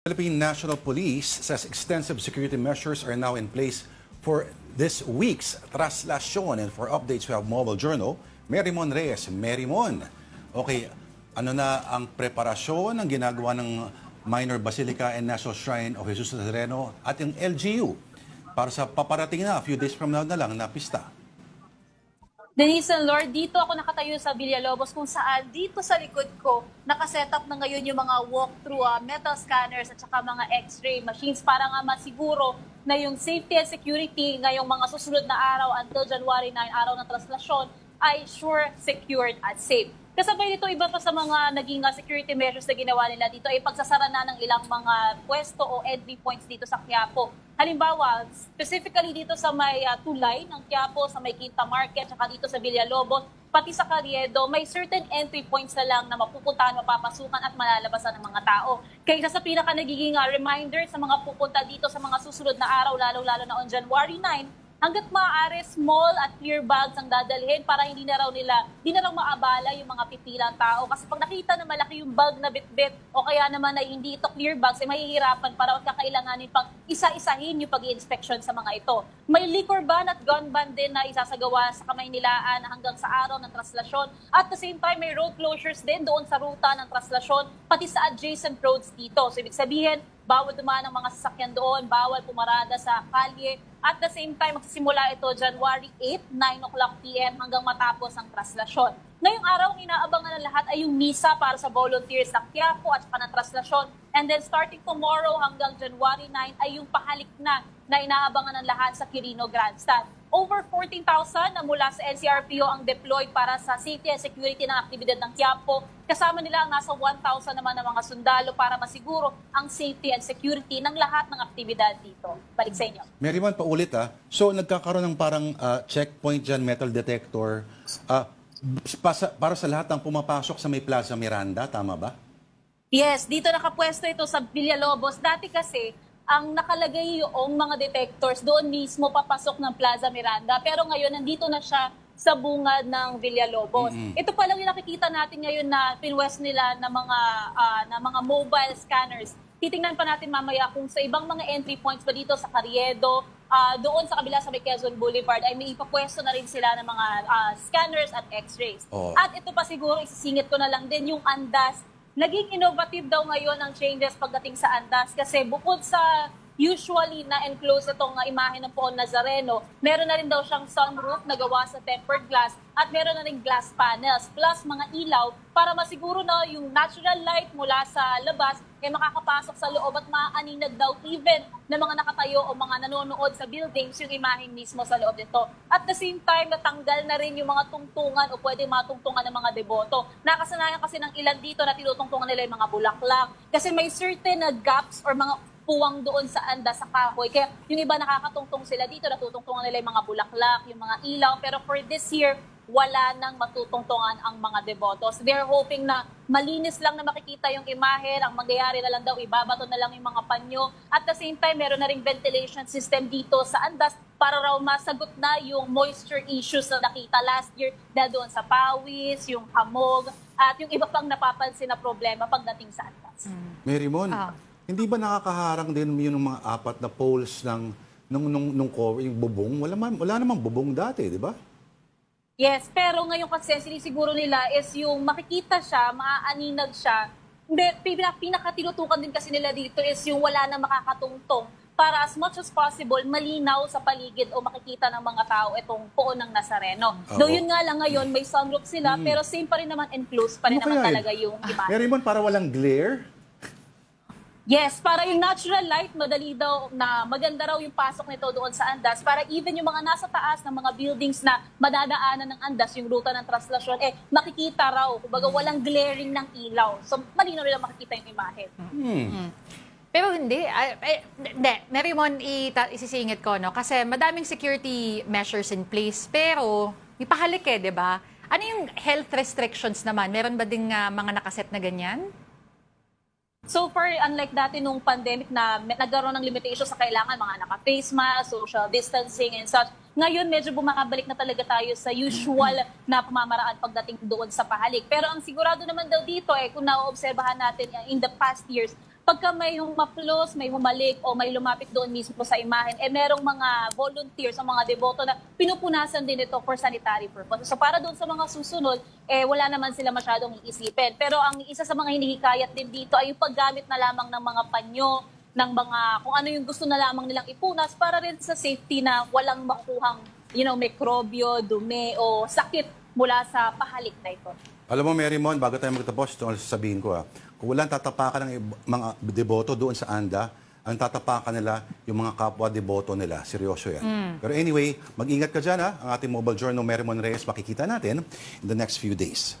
Philippine National Police says extensive security measures are now in place for this week's traslasyon. And for updates, we have Mobile Journal, Merimon Reyes. Merimon, okay, ano na ang preparasyon ng ginagawa ng Minor Basilica and National Shrine of Jesus Nazareno at yung LGU para sa paparating na a few days from now na lang na pista? Denise and Lord, dito ako nakatayo sa Villalobos kung saan dito sa likod ko nakasetup na ngayon yung mga walk-through metal scanners at saka mga x-ray machines para nga masiguro na yung safety and security ngayong mga susunod na araw until January 9, araw ng traslasyon, ay sure, secured at safe. Kasabay nito, iba pa sa mga naging security measures na ginawa nila dito ay pagsasara na ng ilang mga pwesto o entry points dito sa Quiapo. Halimbawa, specifically dito sa may tulay ng Quiapo, sa may Quinta Market, saka dito sa Villalobos, pati sa Carriedo, may certain entry points na lang na mapupuntahan, mapapasukan at malalabasan ng mga tao. Kaya isa sa pinaka nagiging reminder sa mga pupunta dito sa mga susunod na araw, lalo-lalo na on January 9, hanggat maaari small at clear bags ang dadalhin para hindi na raw maabala yung mga pipilang tao. Kasi pag nakita na malaki yung bag na bitbit o kaya naman ay hindi ito clear bags, ay mahihirapan para at kakailanganin pang isa-isahin yung pag-i-inspection sa mga ito. May liquor ban at gun ban din na isasagawa sa Kamaynilaan hanggang sa araw ng traslasyon. At the same time, may road closures din doon sa ruta ng traslasyon, pati sa adjacent roads dito. So ibig sabihin, bawal dumaan ang mga sasakyan doon, bawal pumarada sa kalye. At the same time, magsisimula ito January 8, 9 o'clock p.m. hanggang matapos ang traslasyon. Ngayong araw, inaabangan ng lahat ay yung misa para sa volunteers ng Quiapo at saka ng traslasyon. And then starting tomorrow hanggang January 9 ay yung pahalik na inaabangan ng lahat sa Quirino Grandstand. Over 14,000 na mula sa NCRPO ang deployed para sa safety and security ng aktibidad ng Quiapo. Kasama nila ang nasa 1,000 naman ng mga sundalo para masiguro ang safety and security ng lahat ng aktibidad dito. Balik sa inyo. Merimon, paulit So nagkakaroon ng parang checkpoint dyan, metal detector, para sa lahat ng pumapasok sa may Plaza Miranda, tama ba? Yes, dito nakapwesto ito sa Villalobos. Dati kasi, ang nakalagay yung mga detectors doon mismo papasok ng Plaza Miranda. Pero ngayon, nandito na siya sa bungad ng Villalobos. Ito pa lang yung nakikita natin ngayon na pinwest nila na mga mobile scanners. Titingnan pa natin mamaya kung sa ibang mga entry points ba dito sa Carriedo, doon sa kabila sa may Quezon Boulevard ay may ipapwesto na rin sila ng mga scanners at x-rays. At ito pa siguro, isisingit ko na lang din yung andas. Naging innovative daw ngayon ang changes pagdating sa andas kasi bukod sa usually na enclosed itong imahe ng Poong Nazareno, meron na rin daw siyang sunroof na gawa sa tempered glass at meron na rin glass panels plus mga ilaw para masiguro na yung natural light mula sa labas ay makakapasok sa loob at maaaninag daw even na mga nakatayo o mga nanonood sa buildings yung imahe mismo sa loob nito. At the same time, natanggal na rin yung mga tungtungan o pwede matungtungan ng mga deboto. Nakasanayan kasi ng ilan dito na tinutungtungan nila yung mga bulaklak kasi may certain na gaps or mga puwang doon sa andas sa kahoy. Kaya yung iba nakakatungtong sila dito, natutungtungan nila yung mga bulaklak, yung mga ilaw. Pero for this year, wala nang matutungtungan ang mga debotos. They're hoping na malinis lang na makikita yung imahe. Ang mangyayari na lang daw, ibabato na lang yung mga panyo. At the same time, meron na ring ventilation system dito sa andas para raw masagot na yung moisture issues na nakita last year na doon sa pawis, yung hamog, at yung iba pang napapansin na problema pagdating sa andas. Merimon, hindi ba nakakaharang din yung mga apat na poles nung cover, yung bubong? Wala namang bubong dati, di ba? Yes, pero ngayon kasi sinisiguro nila is yung makikita siya, maaaninag siya. Pinakatinutukan din kasi nila dito is yung wala na makakatungtong para as much as possible malinaw sa paligid o makikita ng mga tao itong Poon ng Nazareno. Though yun nga lang ngayon, may sunroof sila, pero same pa rin naman enclosed pa rin naman talaga yung iba. Merimon, para walang glare? Yes, para yung natural light, madali daw na maganda raw yung pasok nito doon sa andas para even yung mga nasa taas ng mga buildings na madadaanan ng andas, yung ruta ng traslasyon, makikita raw. Kumbaga walang glaring ng ilaw. So, malinaw nila makikita yung imahe. Pero hindi. Merimon, isisingit ko, no? Kasi madaming security measures in place. Pero, ipahalik di ba? Ano yung health restrictions naman? Meron ba ding mga nakaset na ganyan? So far, unlike dati nung pandemic na nagkaroon ng limitation sa kailangan, mga naka-face mask, social distancing and such, ngayon medyo bumakabalik na talaga tayo sa usual na pamamaraan pagdating doon sa pahalik. Pero ang sigurado naman daw dito, kung naoobserbahan natin in the past years, pagka may humaplos, may humalik o may lumapit doon mismo sa imahen, merong mga volunteers, mga deboto na pinupunasan din ito for sanitary purposes. So para doon sa mga susunod, wala naman sila masyadong iisipin. Pero ang isa sa mga hinihikayat din dito ay yung paggamit na lamang ng mga panyo, ng mga kung ano yung gusto na lamang nilang ipunas para rin sa safety na walang makuhang mikrobyo, dumi o sakit mula sa pahalik na ito. Alam mo, Mary Mon, bago tayo magtapos, ito ang sasabihin ko. Kung walang tatapakan ng mga deboto doon sa ANDA, ang tatapakan nila yung mga kapwa deboto nila. Seryoso yan. Pero anyway, mag-ingat ka dyan. Ang ating mobile journal, Mary Mon Reyes, makikita natin in the next few days.